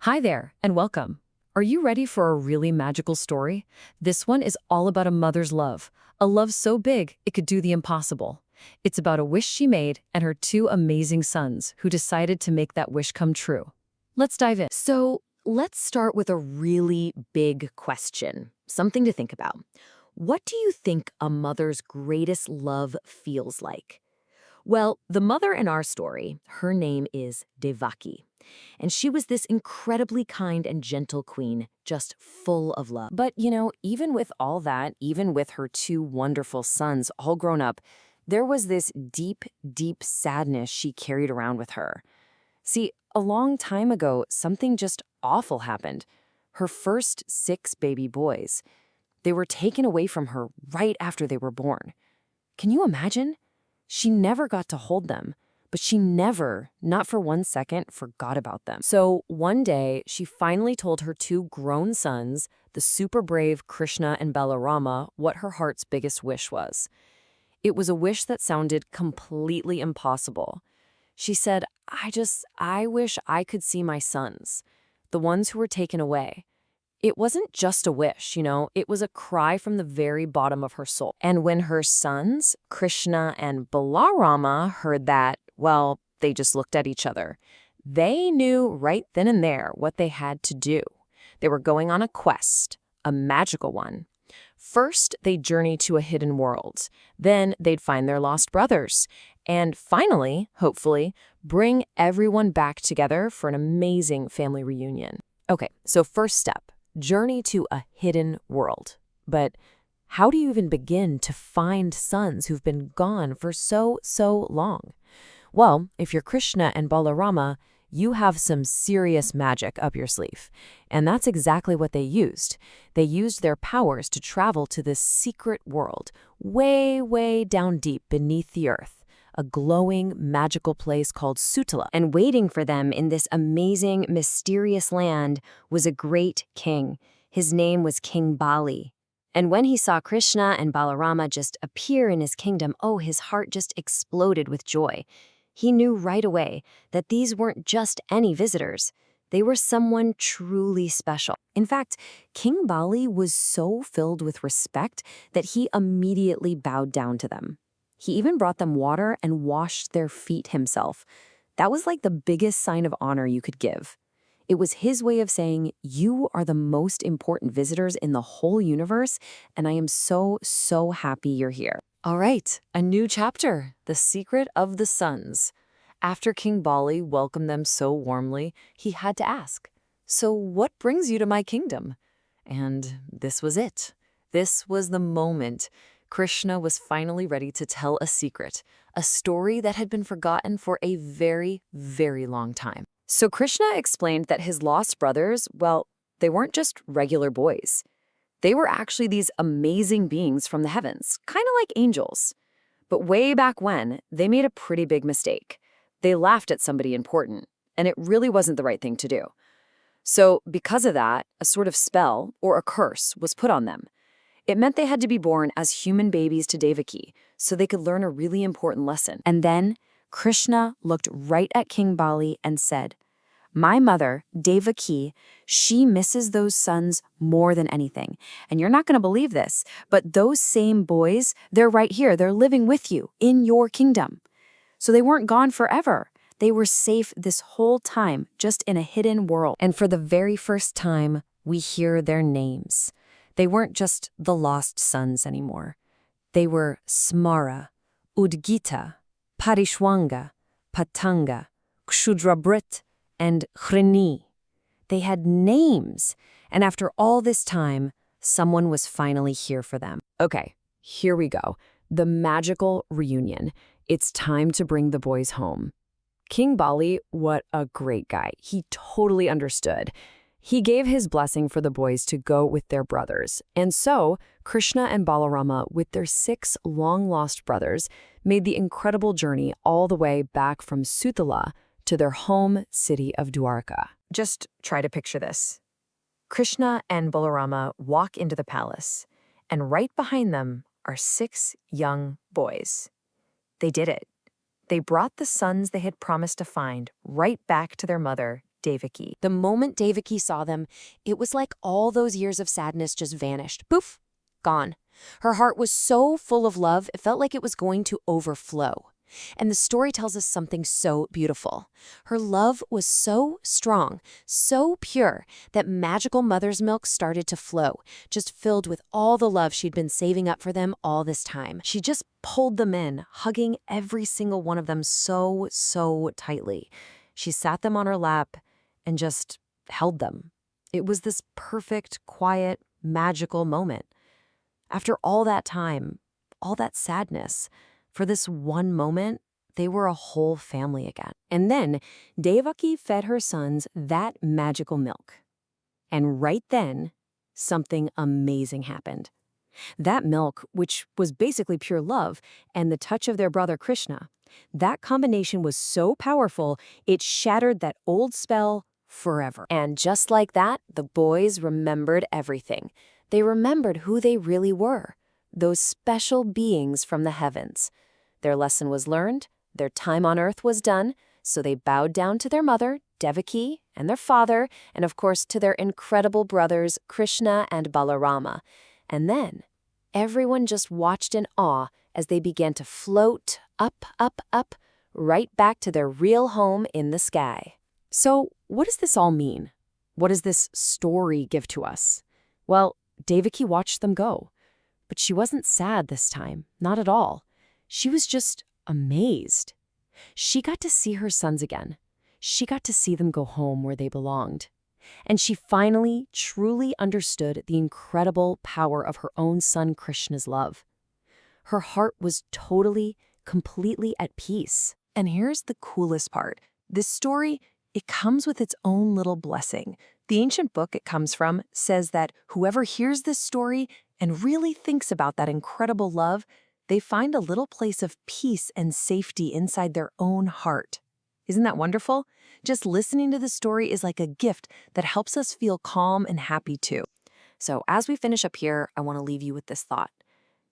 Hi there, and welcome. Are you ready for a really magical story? This one is all about a mother's love, a love so big it could do the impossible. It's about a wish she made and her two amazing sons who decided to make that wish come true. Let's dive in. So let's start with a really big question, something to think about. What do you think a mother's greatest love feels like? Well, the mother in our story, her name is Devaki. And she was this incredibly kind and gentle queen, just full of love. But, even with all that, even with her two wonderful sons all grown up, there was this deep, deep sadness she carried around with her. See, a long time ago, something just awful happened. Her first six baby boys. They were taken away from her right after they were born. Can you imagine? She never got to hold them, but she never, not for 1 second, forgot about them. So one day, she finally told her two grown sons, the super brave Krishna and Balarama, what her heart's biggest wish was. It was a wish that sounded completely impossible. She said, I wish I could see my sons, the ones who were taken away. It wasn't just a wish, it was a cry from the very bottom of her soul. And when her sons, Krishna and Balarama, heard that, well, they just looked at each other. They knew right then and there what they had to do. They were going on a quest, a magical one. First, they'd journey to a hidden world. Then they'd find their lost brothers. And finally, hopefully, bring everyone back together for an amazing family reunion. Okay, so first step, journey to a hidden world. But how do you even begin to find sons who've been gone for so long? Well, if you're Krishna and Balarama, you have some serious magic up your sleeve. And that's exactly what they used. They used their powers to travel to this secret world, way, way down deep beneath the earth, a glowing, magical place called Sutala. And waiting for them in this amazing, mysterious land was a great king. His name was King Bali. And when he saw Krishna and Balarama just appear in his kingdom, his heart just exploded with joy. He knew right away that these weren't just any visitors. They were someone truly special. In fact, King Bali was so filled with respect that he immediately bowed down to them. He even brought them water and washed their feet himself. That was like the biggest sign of honor you could give. It was his way of saying, you are the most important visitors in the whole universe, and I am so happy you're here. All right, a new chapter, The Secret of the Sons. After King Bali welcomed them so warmly, he had to ask, so what brings you to my kingdom? And this was it. This was the moment. Krishna was finally ready to tell a secret, a story that had been forgotten for a very, very long time. So Krishna explained that his lost brothers, well, they weren't just regular boys. They were actually these amazing beings from the heavens, kind of like angels. But way back when, they made a pretty big mistake. They laughed at somebody important, and it really wasn't the right thing to do. So because of that, a sort of spell, or a curse, was put on them. It meant they had to be born as human babies to Devaki, so they could learn a really important lesson. And then Krishna looked right at King Bali and said, my mother, Devaki, she misses those sons more than anything. And you're not going to believe this, but those same boys, they're right here. They're living with you in your kingdom. So they weren't gone forever. They were safe this whole time, just in a hidden world. And for the very first time, we hear their names. They weren't just the lost sons anymore. They were Smara, Udgita, Parishwanga, Patanga, Kshudrabrit, and Khreni. They had names, and after all this time, someone was finally here for them. Okay, here we go. The magical reunion. It's time to bring the boys home. King Bali, what a great guy. He totally understood. He gave his blessing for the boys to go with their brothers. And so, Krishna and Balarama, with their 6 long-lost brothers, made the incredible journey all the way back from Sutala to their home city of Dwarka. Just try to picture this. Krishna and Balarama walk into the palace, and right behind them are 6 young boys. They did it. They brought the sons they had promised to find right back to their mother, Devaki. The moment Devaki saw them, it was like all those years of sadness just vanished. Poof! Gone. Her heart was so full of love, it felt like it was going to overflow. And the story tells us something so beautiful. Her love was so strong, so pure, that magical mother's milk started to flow, just filled with all the love she'd been saving up for them all this time. She just pulled them in, hugging every single one of them so, so tightly. She sat them on her lap and just held them. It was this perfect, quiet, magical moment. After all that time, all that sadness, for this one moment, they were a whole family again. And then Devaki fed her sons that magical milk. And right then, something amazing happened. That milk, which was basically pure love, and the touch of their brother Krishna, that combination was so powerful, it shattered that old spell forever. And just like that, the boys remembered everything. They remembered who they really were, those special beings from the heavens. Their lesson was learned, their time on earth was done, so they bowed down to their mother, Devaki, and their father, and of course to their incredible brothers, Krishna and Balarama. And then, everyone just watched in awe as they began to float up, up, up, right back to their real home in the sky. So, what does this all mean? What does this story give to us? Well, Devaki watched them go. But she wasn't sad this time, not at all. She was just amazed. She got to see her sons again. She got to see them go home where they belonged. And she finally, truly understood the incredible power of her own son Krishna's love. Her heart was totally, completely at peace. And here's the coolest part. This story, it comes with its own little blessing. The ancient book it comes from says that whoever hears this story and really thinks about that incredible love, they find a little place of peace and safety inside their own heart. Isn't that wonderful? Just listening to the story is like a gift that helps us feel calm and happy too. So as we finish up here, I want to leave you with this thought.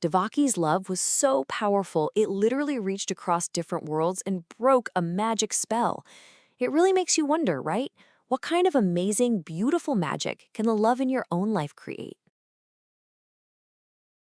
Devaki's love was so powerful, it literally reached across different worlds and broke a magic spell. It really makes you wonder, right? What kind of amazing, beautiful magic can the love in your own life create?